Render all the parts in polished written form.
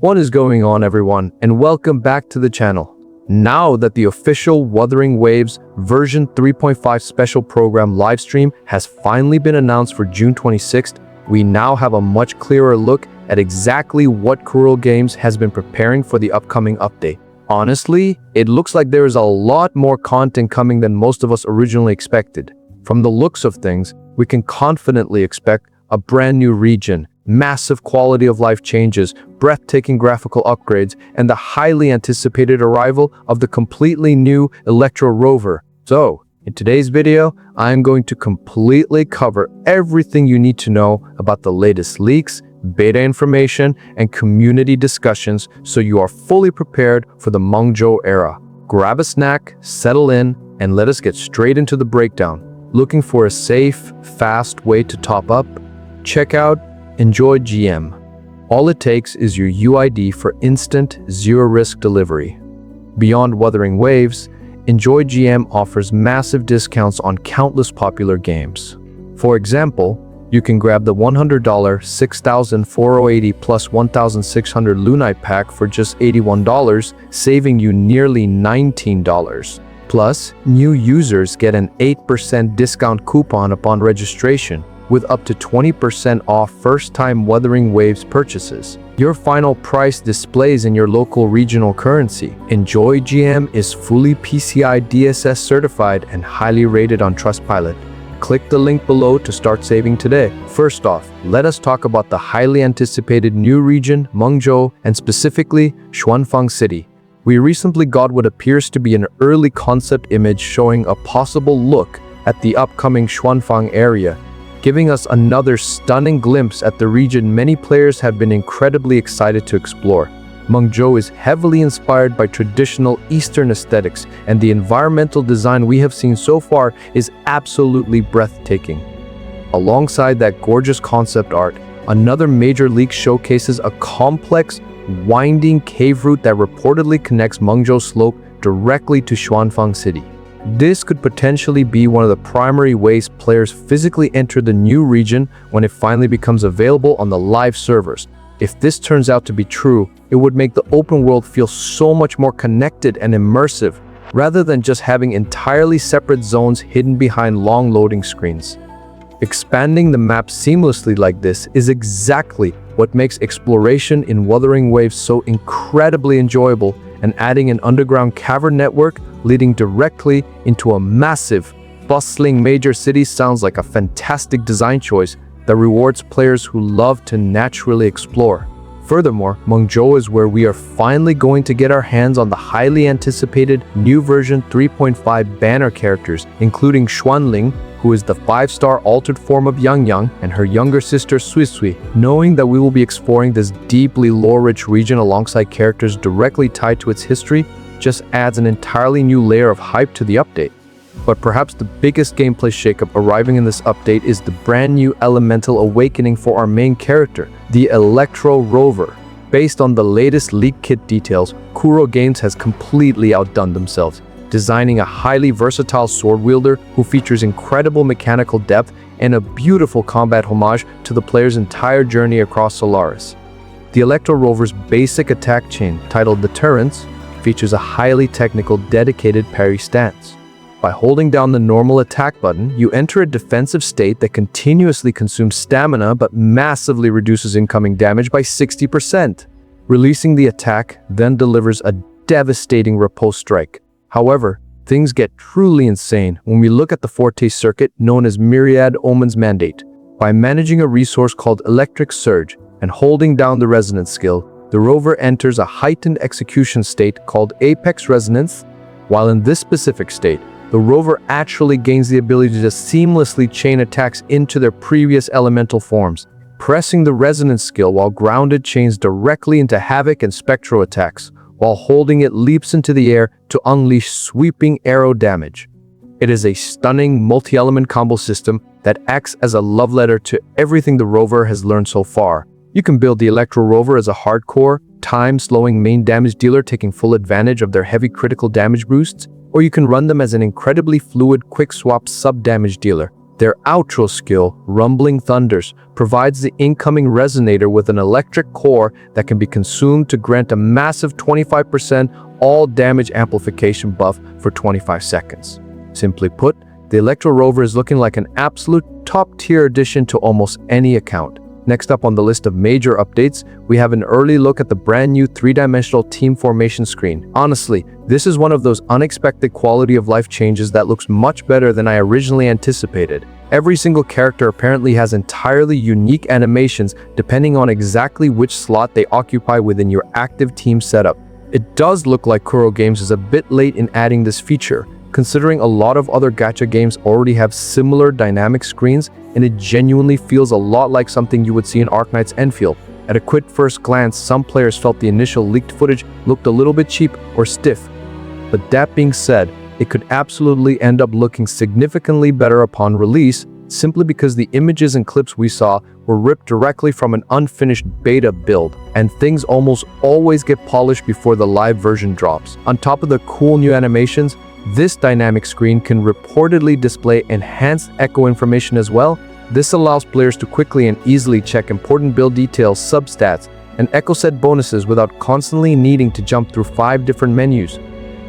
What is going on, everyone, and welcome back to the channel. Now that the official Wuthering Waves version 3.5 special program livestream has finally been announced for June 26th, we now have a much clearer look at exactly what Kuro Games has been preparing for the upcoming update. Honestly, it looks like there is a lot more content coming than most of us originally expected. From the looks of things, we can confidently expect a brand new region, massive quality of life changes, breathtaking graphical upgrades, and the highly anticipated arrival of the completely new Electro Rover. So, in today's video, I am going to completely cover everything you need to know about the latest leaks, beta information, and community discussions so you are fully prepared for the Mengzhou era. Grab a snack, settle in, and let us get straight into the breakdown. Looking for a safe, fast way to top up? Check out Enjoy GM. All it takes is your UID for instant, zero-risk delivery. Beyond Wuthering Waves, Enjoy GM offers massive discounts on countless popular games. For example, you can grab the $100 6,480 plus 1,600 Lynae pack for just $81, saving you nearly $19. Plus, new users get an 8% discount coupon upon registration, with up to 20% off first-time Wuthering Waves purchases. Your final price displays in your local regional currency. Enjoy GM is fully PCI DSS certified and highly rated on Trustpilot. Click the link below to start saving today. First off, let us talk about the highly anticipated new region, Mengzhou, and specifically Xuanfang City. We recently got what appears to be an early concept image showing a possible look at the upcoming Xuanfang area, giving us another stunning glimpse at the region many players have been incredibly excited to explore. Mengzhou is heavily inspired by traditional Eastern aesthetics, and the environmental design we have seen so far is absolutely breathtaking. Alongside that gorgeous concept art, another major leak showcases a complex, winding cave route that reportedly connects Mengzhou Slope directly to Xuanfang City. This could potentially be one of the primary ways players physically enter the new region when it finally becomes available on the live servers. If this turns out to be true, it would make the open world feel so much more connected and immersive, rather than just having entirely separate zones hidden behind long loading screens. Expanding the map seamlessly like this is exactly what makes exploration in Wuthering Waves so incredibly enjoyable, and adding an underground cavern network leading directly into a massive, bustling major city sounds like a fantastic design choice that rewards players who love to naturally explore. Furthermore, Mengzhou is where we are finally going to get our hands on the highly anticipated new version 3.5 banner characters, including Xuanling, who is the 5-star altered form of Yang, and her younger sister Suisui. Knowing that we will be exploring this deeply lore-rich region alongside characters directly tied to its history just adds an entirely new layer of hype to the update. But perhaps the biggest gameplay shakeup arriving in this update is the brand new elemental awakening for our main character, the Electro Rover. Based on the latest leak kit details, Kuro Games has completely outdone themselves, designing a highly versatile sword wielder who features incredible mechanical depth and a beautiful combat homage to the player's entire journey across Solaris. The Electro Rover's basic attack chain, titled the Turrets, features a highly technical dedicated parry stance. By holding down the normal attack button, you enter a defensive state that continuously consumes stamina but massively reduces incoming damage by 60%. Releasing the attack then delivers a devastating riposte strike. However, things get truly insane when we look at the Forte circuit known as Myriad Omen's Mandate. By managing a resource called Electric Surge and holding down the Resonance skill, the rover enters a heightened execution state called Apex Resonance. While in this specific state, the rover actually gains the ability to just seamlessly chain attacks into their previous elemental forms. Pressing the Resonance skill while grounded chains directly into Havoc and Spectro attacks, while holding it leaps into the air to unleash sweeping arrow damage. It is a stunning multi-element combo system that acts as a love letter to everything the rover has learned so far. You can build the Electro Rover as a hardcore, time-slowing main damage dealer taking full advantage of their heavy critical damage boosts, or you can run them as an incredibly fluid quick-swap sub-damage dealer, Their outro skill, Rumbling Thunders, provides the incoming resonator with an electric core that can be consumed to grant a massive 25% all damage amplification buff for 25 seconds. Simply put, the Electro Rover is looking like an absolute top-tier addition to almost any account. Next up on the list of major updates, we have an early look at the brand new 3-dimensional team formation screen. Honestly, this is one of those unexpected quality of life changes that looks much better than I originally anticipated. Every single character apparently has entirely unique animations depending on exactly which slot they occupy within your active team setup. It does look like Kuro Games is a bit late in adding this feature, considering a lot of other gacha games already have similar dynamic screens, and it genuinely feels a lot like something you would see in Arknight's Enfield. At a quick first glance, some players felt the initial leaked footage looked a little bit cheap or stiff. But that being said, it could absolutely end up looking significantly better upon release, simply because the images and clips we saw were ripped directly from an unfinished beta build, and things almost always get polished before the live version drops. On top of the cool new animations, this dynamic screen can reportedly display enhanced echo information as well. This allows players to quickly and easily check important build details, substats, and echo set bonuses without constantly needing to jump through 5 different menus.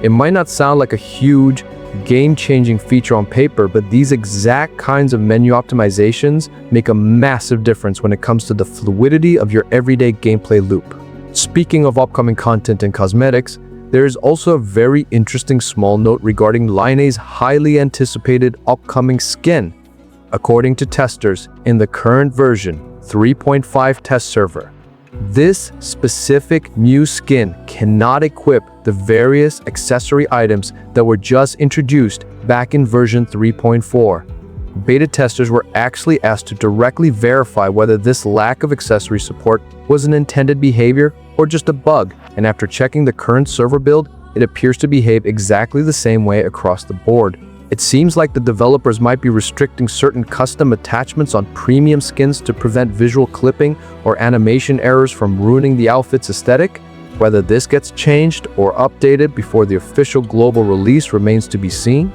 It might not sound like a huge, game-changing feature on paper, but these exact kinds of menu optimizations make a massive difference when it comes to the fluidity of your everyday gameplay loop. Speaking of upcoming content and cosmetics, there is also a very interesting small note regarding Lynae's highly anticipated upcoming skin. According to testers in the current version 3.5 test server, this specific new skin cannot equip the various accessory items that were just introduced back in version 3.4. Beta testers were actually asked to directly verify whether this lack of accessory support was an intended behavior or just a bug, and after checking the current server build, it appears to behave exactly the same way across the board. It seems like the developers might be restricting certain custom attachments on premium skins to prevent visual clipping or animation errors from ruining the outfit's aesthetic. Whether this gets changed or updated before the official global release remains to be seen,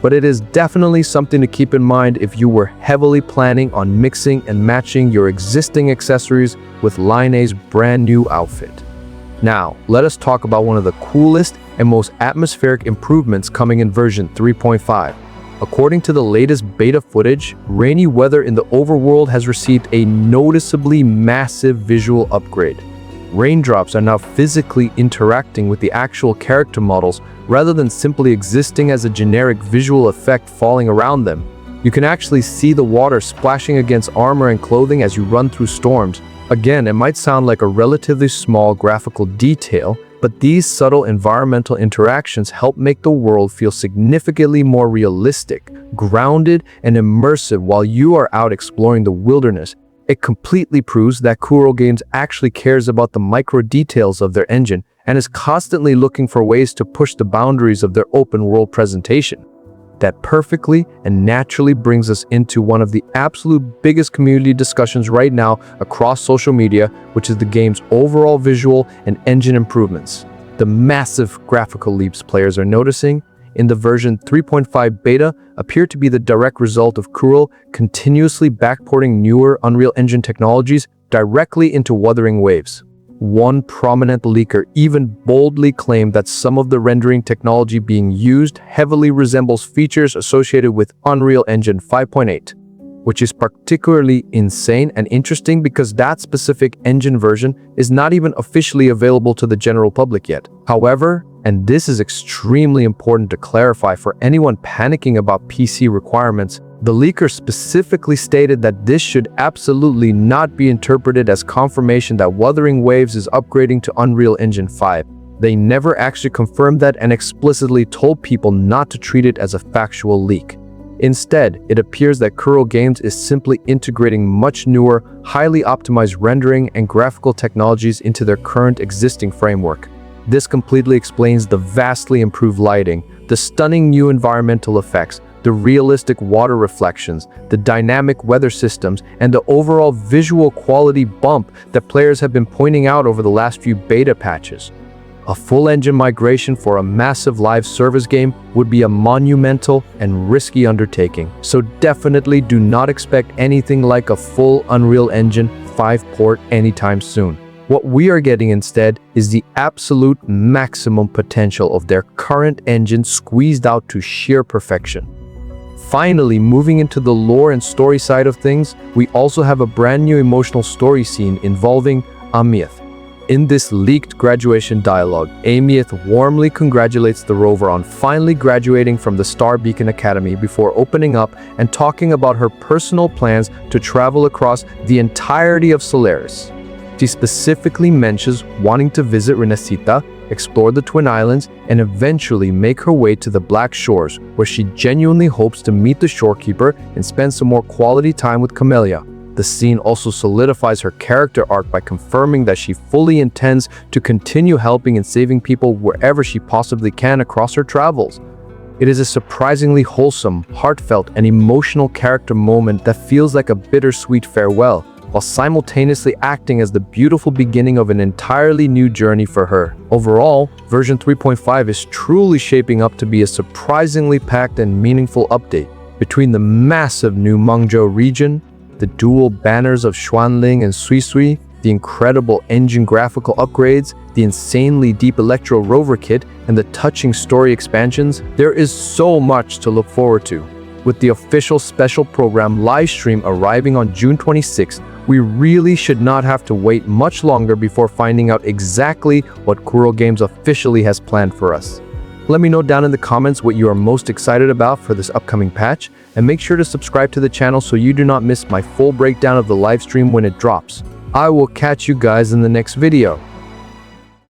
but it is definitely something to keep in mind if you were heavily planning on mixing and matching your existing accessories with Lynae's brand new outfit. Now, let us talk about one of the coolest and most atmospheric improvements coming in version 3.5. According to the latest beta footage, rainy weather in the overworld has received a noticeably massive visual upgrade. Raindrops are now physically interacting with the actual character models rather than simply existing as a generic visual effect falling around them. You can actually see the water splashing against armor and clothing as you run through storms. Again, it might sound like a relatively small graphical detail, but these subtle environmental interactions help make the world feel significantly more realistic, grounded, and immersive while you are out exploring the wilderness. It completely proves that Kuro Games actually cares about the micro details of their engine and is constantly looking for ways to push the boundaries of their open world presentation. That perfectly and naturally brings us into one of the absolute biggest community discussions right now across social media, which is the game's overall visual and engine improvements. The massive graphical leaps players are noticing in the version 3.5 beta appear to be the direct result of Kuro continuously backporting newer Unreal Engine technologies directly into Wuthering Waves. One prominent leaker even boldly claimed that some of the rendering technology being used heavily resembles features associated with Unreal Engine 5.8, which is particularly insane and interesting because that specific engine version is not even officially available to the general public yet. However, and this is extremely important to clarify for anyone panicking about PC requirements, the leaker specifically stated that this should absolutely not be interpreted as confirmation that Wuthering Waves is upgrading to Unreal Engine 5. They never actually confirmed that and explicitly told people not to treat it as a factual leak. Instead, it appears that Kuro Games is simply integrating much newer, highly optimized rendering and graphical technologies into their current existing framework. This completely explains the vastly improved lighting, the stunning new environmental effects, the realistic water reflections, the dynamic weather systems, and the overall visual quality bump that players have been pointing out over the last few beta patches. A full engine migration for a massive live service game would be a monumental and risky undertaking, so definitely do not expect anything like a full Unreal Engine 5 port anytime soon. What we are getting instead is the absolute maximum potential of their current engine squeezed out to sheer perfection. Finally, moving into the lore and story side of things, we also have a brand new emotional story scene involving Aemeath. In this leaked graduation dialogue, Aemeath warmly congratulates the rover on finally graduating from the Star Beacon Academy before opening up and talking about her personal plans to travel across the entirety of Solaris. She specifically mentions wanting to visit Renacita, explore the Twin Islands, and eventually make her way to the Black Shores, where she genuinely hopes to meet the shorekeeper and spend some more quality time with Camellia. The scene also solidifies her character arc by confirming that she fully intends to continue helping and saving people wherever she possibly can across her travels. It is a surprisingly wholesome, heartfelt, and emotional character moment that feels like a bittersweet farewell, while simultaneously acting as the beautiful beginning of an entirely new journey for her. Overall, version 3.5 is truly shaping up to be a surprisingly packed and meaningful update. Between the massive new Mengzhou region, the dual banners of Xuanling and Suisui, the incredible engine graphical upgrades, the insanely deep Electro Rover kit, and the touching story expansions, there is so much to look forward to. With the official special program livestream arriving on June 26th, we really should not have to wait much longer before finding out exactly what Kuro Games officially has planned for us. Let me know down in the comments what you are most excited about for this upcoming patch, and make sure to subscribe to the channel so you do not miss my full breakdown of the livestream when it drops. I will catch you guys in the next video.